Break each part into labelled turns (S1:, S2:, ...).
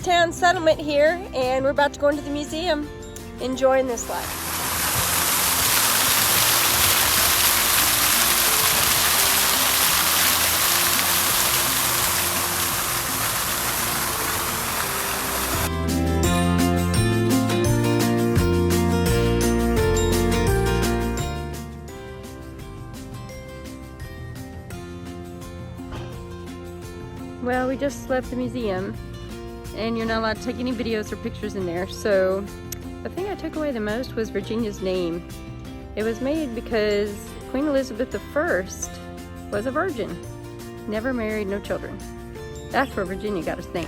S1: Jamestown settlement here, and we're about to go into the museum, enjoying this life. Well, we just left the museum, and you're not allowed to take any videos or pictures in there, so the thing I took away the most was Virginia's name. It was made because Queen Elizabeth I was a virgin, never married, no children. That's where Virginia got its name.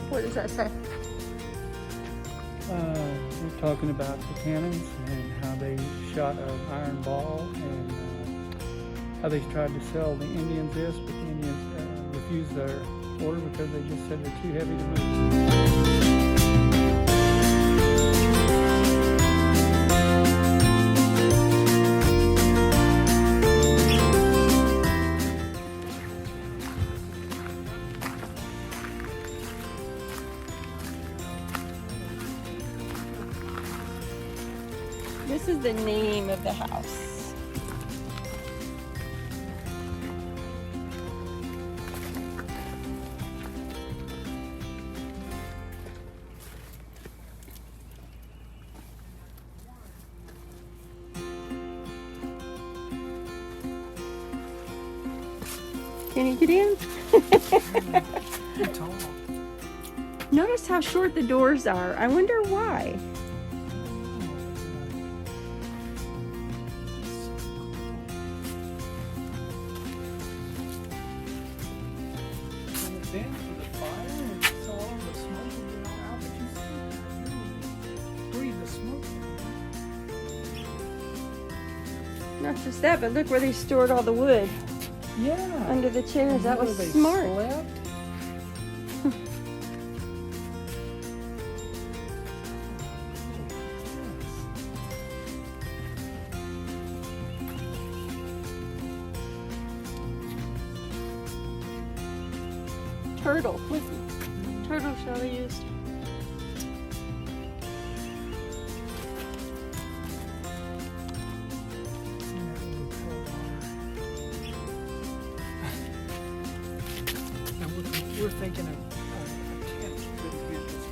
S1: What does that say?
S2: We're talking about the cannons and how they shot an iron ball, and how they tried to sell the Indians this, but the Indians refused their order because they just said they're too heavy to move.
S1: This is the name of the house. Can you get in?
S2: Too tall.
S1: Notice how short the doors are. I wonder why. Not just that, but look where they stored all the wood.
S2: Yeah.
S1: Under the chairs. That was
S2: They
S1: smart.
S2: slept.
S1: Turtle. Listen. Turtle shell they used.
S2: We're thinking of a tent. Couldn't get this.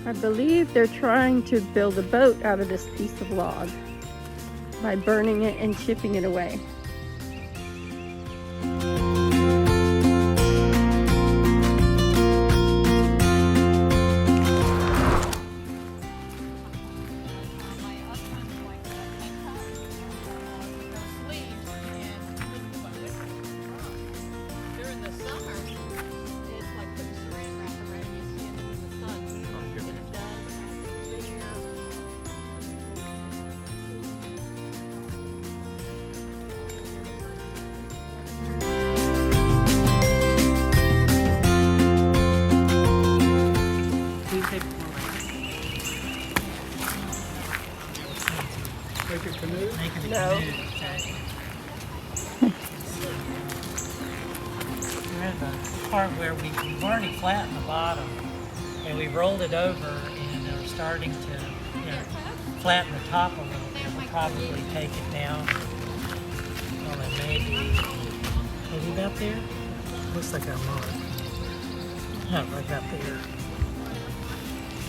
S1: I believe they're trying to build a boat out of this piece of log by burning it and chipping it away.
S2: Make a canoe?
S1: No.
S3: We're in the part where we've already flattened the bottom and we rolled it over and are starting to flatten the top a little bit. We'll probably take it down. Well, it maybe about there? Looks like a mark. Right up there.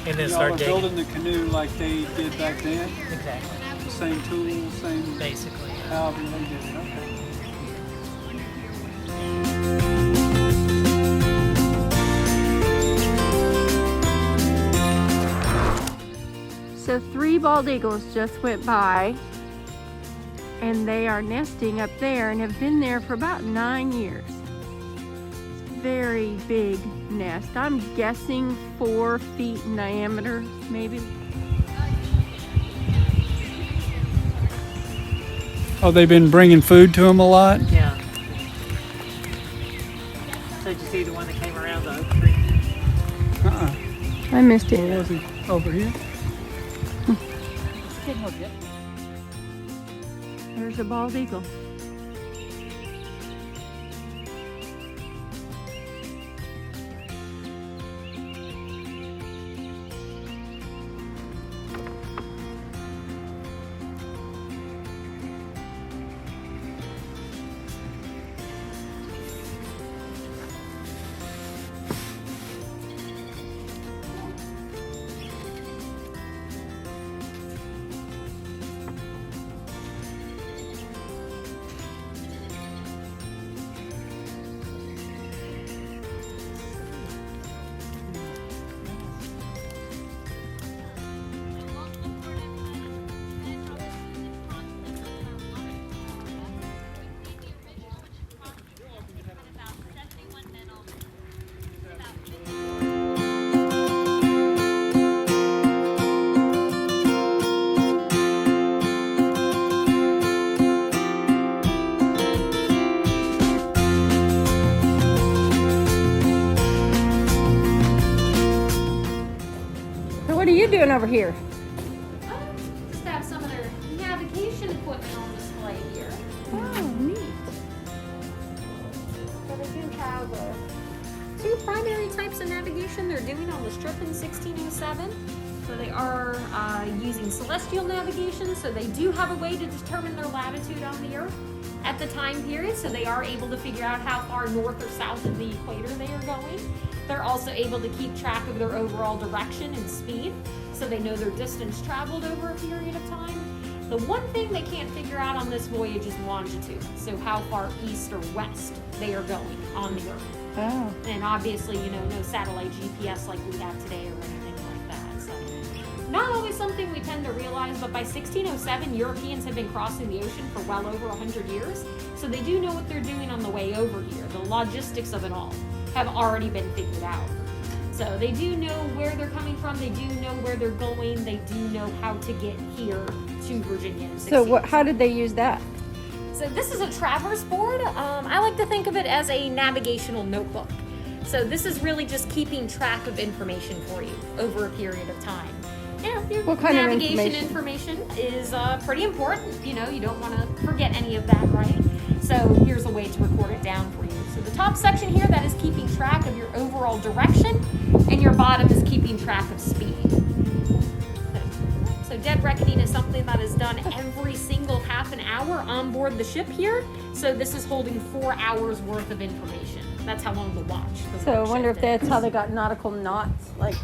S3: And then
S2: Y'all
S3: start
S2: are
S3: digging.
S2: building the canoe like they did back then?
S3: Exactly.
S2: Same tools, same...
S3: Basically.
S2: However they did it, okay.
S1: So 3 bald eagles just went by, and they are nesting up there and have been there for about 9 years. Very big nest. I'm guessing 4 feet in diameter, maybe.
S2: Oh, they've been bringing food to them a lot?
S3: Yeah. So did you see the one that came around the oak tree?
S1: I missed it.
S2: Where was he? Over here?
S1: There's a bald eagle. What are you doing over here?
S4: Just have some of their navigation equipment on display here.
S1: Oh, neat.
S4: So they do have 2 primary types of navigation they're doing on the strip in 1607. So they are using celestial navigation, so they do have a way to determine their latitude on the Earth at the time period, so they are able to figure out how far north or south of the equator they are going. They're also able to keep track of their overall direction and speed, so they know their distance traveled over a period of time. The one thing they can't figure out on this voyage is longitude, so how far east or west they are going on the Earth.
S1: Oh.
S4: And obviously, no satellite GPS like we have today or anything like that. So not always something we tend to realize, but by 1607, Europeans have been crossing the ocean for well over 100 years. So they do know what they're doing on the way over here. The logistics of it all have already been figured out. So they do know where they're coming from. They do know where they're going. They do know how to get here to Virginia. In
S1: So how did they use that?
S4: So this is a traverse board. I like to think of it as a navigational notebook. So this is really just keeping track of information for you over a period of time. Your
S1: What kind of
S4: navigation information is pretty important. You don't want to forget any of that, right? So here's a way to record it down for you. So the top section here, that is keeping track of your overall direction, and your bottom is keeping track of speed. So dead reckoning is something that is done every single half an hour on board the ship here. So this is holding 4 hours worth of information. That's how long the watch.
S1: So I wonder if that's how they got nautical knots. Like,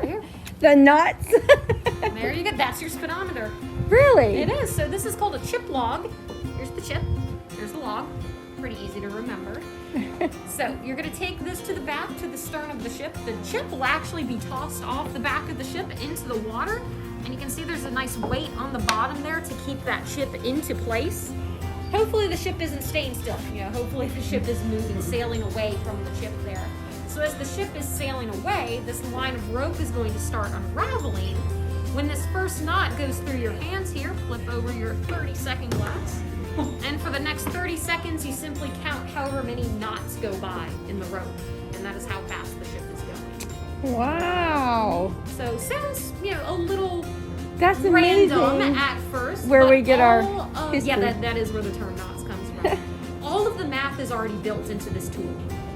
S4: Here
S1: The knots.
S4: There you go. That's your speedometer.
S1: Really?
S4: It is. So this is called a chip log. Here's the chip. Here's the log. Pretty easy to remember. So you're going to take this to the back, to the stern of the ship. The chip will actually be tossed off the back of the ship into the water. And you can see there's a nice weight on the bottom there to keep that chip into place. Hopefully the ship isn't staying still. You know, hopefully the ship is moving, sailing away from the chip there. So as the ship is sailing away, this line of rope is going to start unraveling. When this first knot goes through your hands here, flip over your 30-second glass. And for the next 30 seconds, you simply count however many knots go by in the rope. And that is how fast the ship is going.
S1: Wow.
S4: So sounds, you know, a little
S1: That's
S4: random
S1: amazing.
S4: at first.
S1: Where
S4: but
S1: we get our
S4: yeah,
S1: history.
S4: that is where the term knots comes from. All of the math is already built into this tool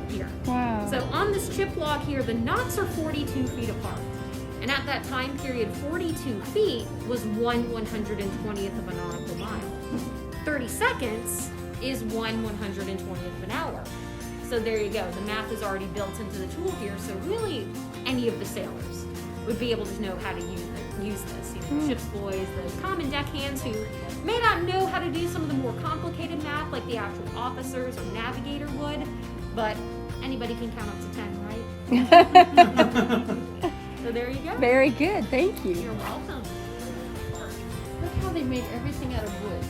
S4: here.
S1: Wow.
S4: So on this chip log here, the knots are 42 feet apart. And at that time period, 42 feet was 1/120th of a nautical mile. 30 seconds is 1/120th of an hour. So there you go. The math is already built into the tool here. So really, any of the sailors would be able to know how to use this. You know, ship's boys, the common deckhands who may not know how to do some of the more complicated math like the actual officers or navigator would, but anybody can count up to 10, right? So there you go.
S1: Very good. Thank you.
S4: You're welcome.
S1: Look how they made everything out of wood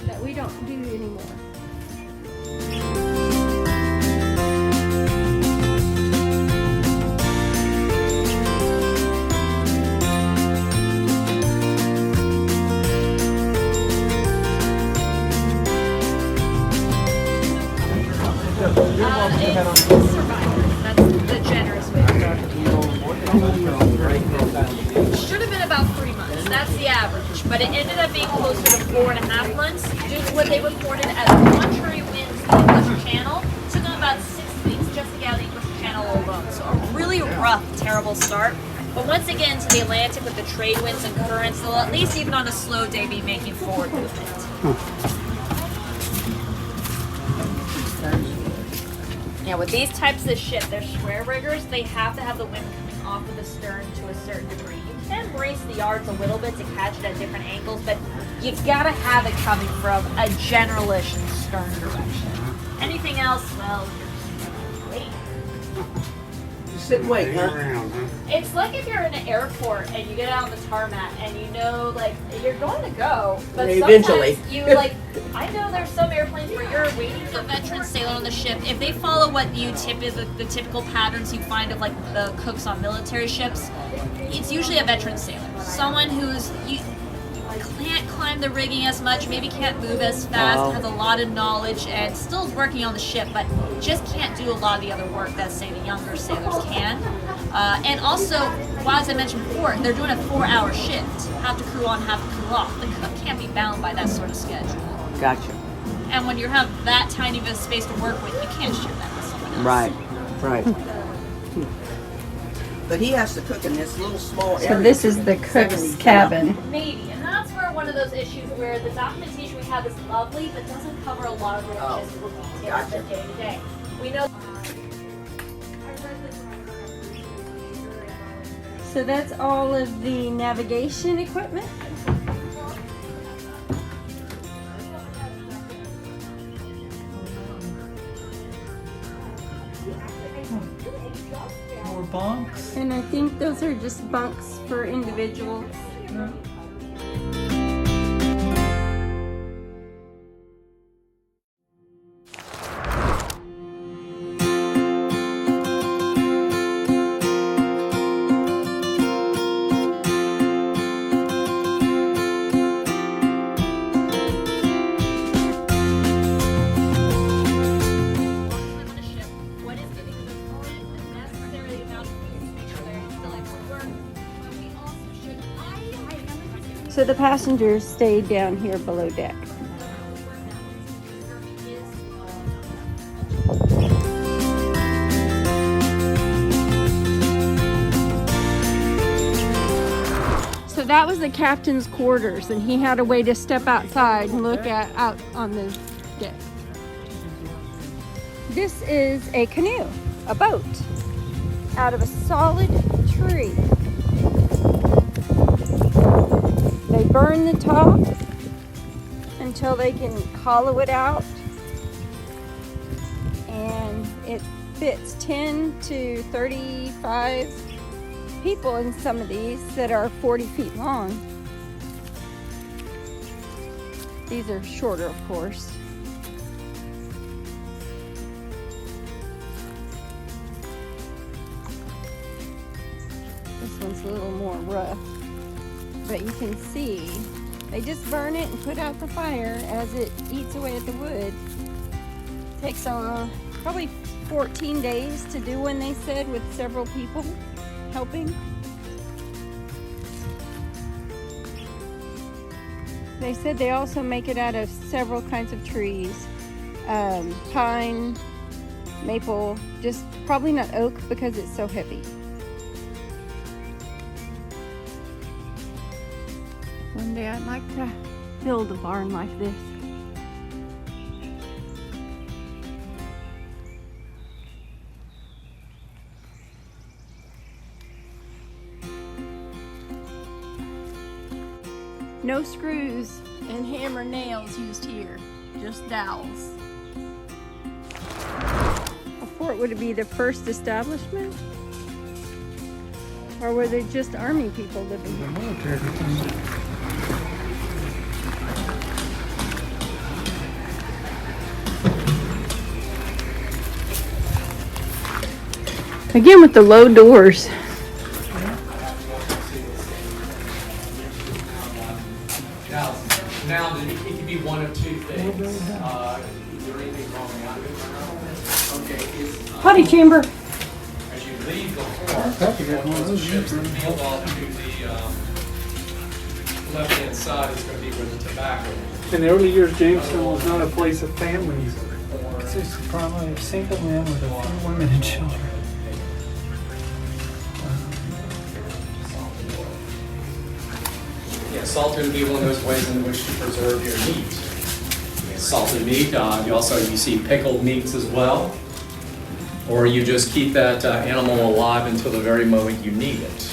S1: that we don't do anymore.
S5: Survivor. That's the generous way. Should have been about 3 months. That's the average. But it ended up being closer to 4.5 months due to what they reported as contrary winds in the English Channel. It took them about 6 weeks just to get out of the English Channel alone. So a really rough, terrible start. But once again to the Atlantic with the trade winds and currents, they'll at least even on a slow day be making forward movement. Yeah, with these types of ship, they're square riggers, they have to have the wind coming off of the stern to a certain degree. You can brace the yards a little bit to catch it at different angles, but you gotta have it coming from a generalish stern direction. Anything else, well, you're just wait.
S6: Just sit and wait, huh?
S5: It's like if you're in an airport and you get out on the tarmac and you know, like, you're going to go, but
S6: Eventually.
S5: sometimes you, like, I know there's some airplanes where you're waiting for a veteran sailor on the ship. If they follow what you the typical patterns you find of, like, the cooks on military ships, it's usually a veteran sailor. Someone who's, you can't climb the rigging as much, maybe can't move as fast, has a lot of knowledge, and still is working on the ship, but just can't do a lot of the other work that, say, the younger sailors can. And also, well, as I mentioned before, they're doing a 4-hour shift. Half the crew on, half the crew off. The cook can't be bound by that sort of schedule.
S6: Gotcha.
S5: And when you have that tiny bit of space to work with, you can't share that with someone else.
S6: Right. But he has to cook in this little small area.
S1: So this is the cook's cabin.
S5: Maybe, and that's where one of those issues where the documentation we have is lovely, but doesn't cover a lot of the logistical details of day to day. We know.
S1: So that's all of the navigation equipment.
S2: More bunks.
S1: And I think those are just bunks for individuals. So the passengers stayed down here below deck. So that was the captain's quarters, and he had a way to step outside and look out on the deck. This is a canoe, a boat, out of a solid tree. burn the top until they can hollow it out, and it fits 10 to 35 people in some of these that are 40 feet long. These are shorter, of course. This one's a little more rough, but you can see they just burn it and put out the fire as it eats away at the wood. Takes probably 14 days to do one, they said, with several people helping. They said they also make it out of several kinds of trees. Pine, maple, just probably not oak because it's so heavy. One day I'd like to build a barn like this. No screws and hammer nails used here, just dowels. A fort would it be the first establishment? Or were they just army people living
S2: The
S1: here?
S2: military thing.
S1: Again with the low doors.
S7: Now, it could be one of two things. Is there anything wrong with it? Okay, is,
S1: Potty chamber.
S7: as you leave the fort, once the ships are peeled off to the left-hand side is going to be where the tobacco is.
S2: In the early years, Jamestown was not a place of families. It's just primarily a single man with a few women and children.
S7: Yeah, salt would be one of those ways in which to preserve your meat. Salted meat, you see pickled meats as well. Or you just keep that animal alive until the very moment you need it.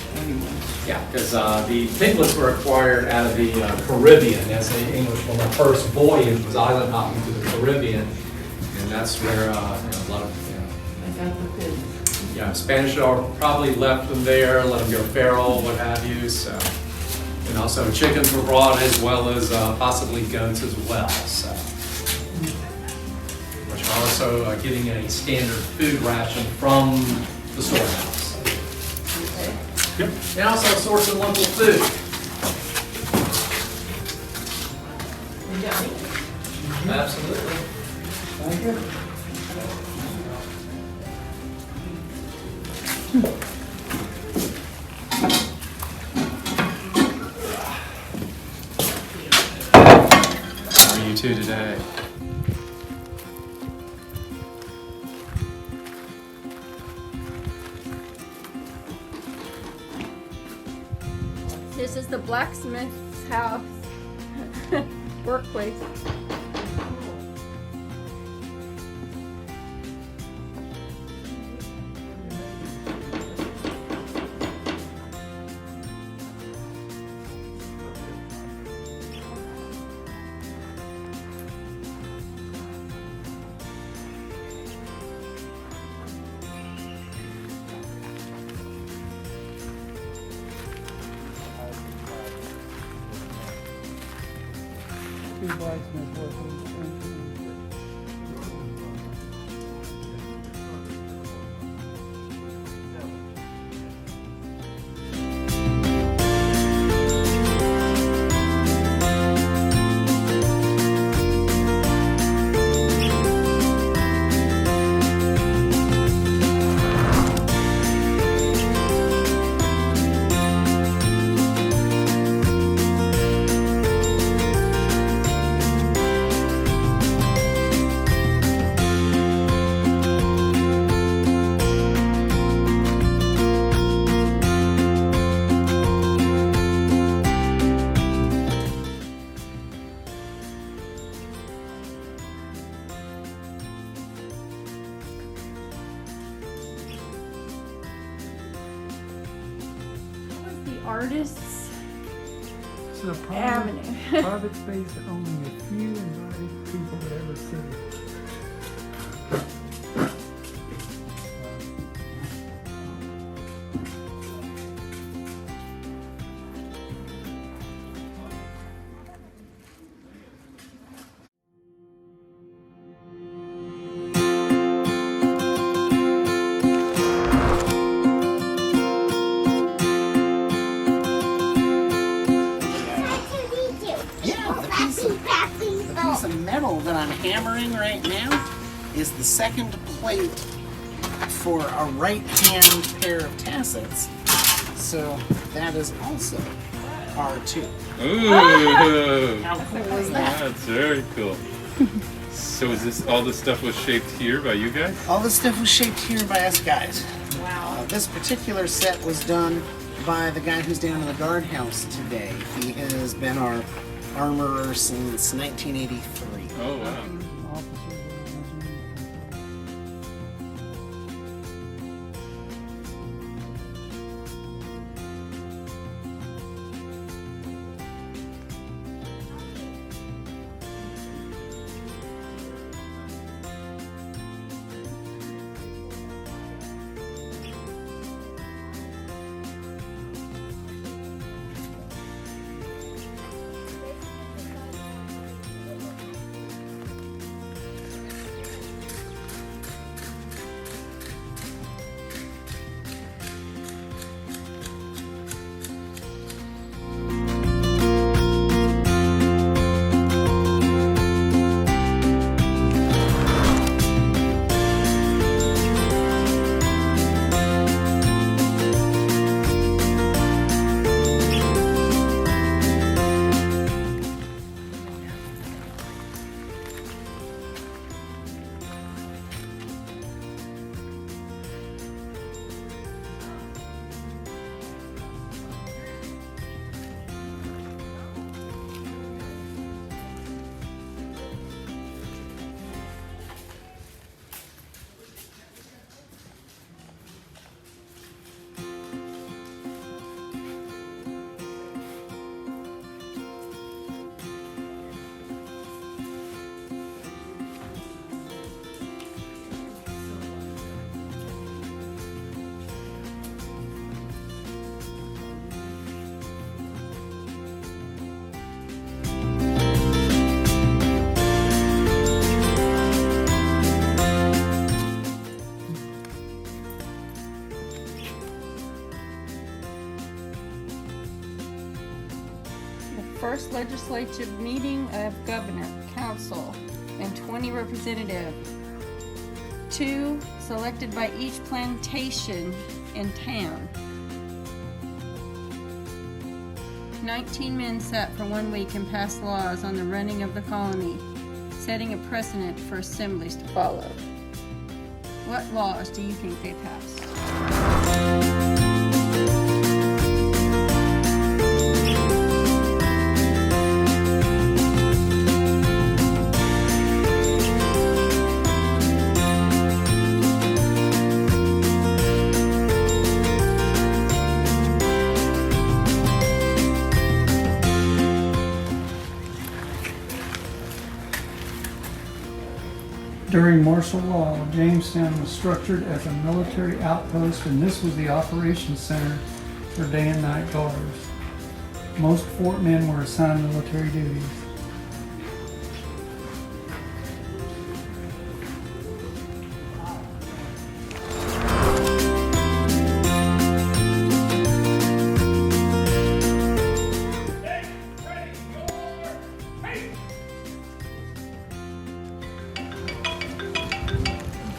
S7: Yeah, because the piglets were acquired out of the Caribbean, as the English, when the first voyage was island hopping to the Caribbean, and that's where a lot of Spanish are probably left them there, let them go feral, what have you. So, and also chickens were brought as well as possibly goats as well. So, which are also getting a standard food ration from the storehouse.
S2: Yep.
S7: And also a source of local food. Absolutely.
S2: Thank you.
S7: How are you two today?
S1: This is the blacksmith's house. Workplace.
S2: Two blacksmiths working. Artist's It's a
S1: avenue.
S2: private space that only a few invited people would ever see.
S8: Yeah, the piece of metal that I'm hammering right now is the second plate for a right-hand pair of tassets. So that is also R2.
S9: Ooh,
S8: How cool is that?
S9: that's very cool. So is this all the stuff was shaped here by you guys?
S8: All this stuff was shaped here by us guys.
S5: Wow.
S8: This particular set was done by the guy who's down in the guardhouse today. He has been our armorer since 1983.
S9: Oh wow.
S2: Officers and engineers.
S1: First legislative meeting of governor, council, and 20 representatives. 2 selected by each plantation in town. 19 men sat for 1 week and passed laws on the running of the colony, setting a precedent for assemblies to follow. What laws do you think they passed?
S2: During martial law, Jamestown was structured as a military outpost, and this was the operations center for day and night guards. Most fort men were assigned military duties.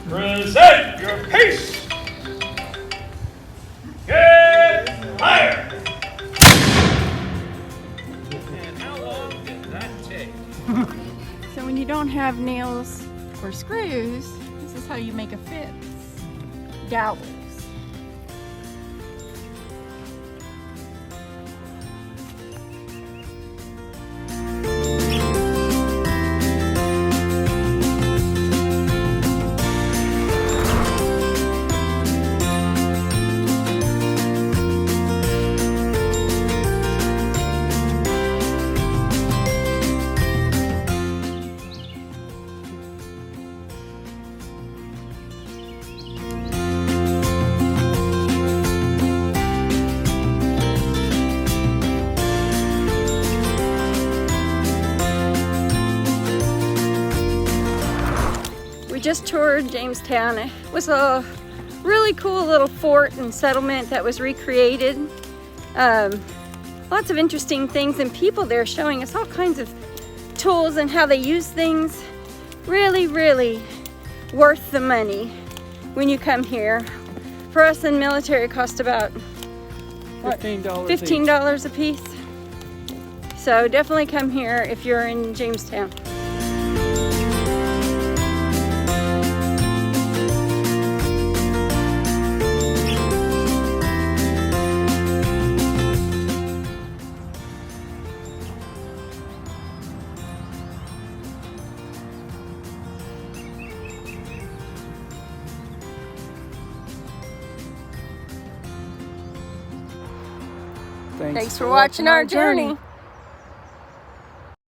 S10: Present your piece. Get fired. And how long did that take?
S1: So when you don't have nails or screws, this is how you make a fence. Dowels. just toured Jamestown. It was a really cool little fort and settlement that was recreated. Lots of interesting things and people there showing us all kinds of tools and how they use things. Really, really worth the money when you come here. For us in military, it cost about what, $15 a piece. So definitely come here if you're in Jamestown. Thanks for watching our journey.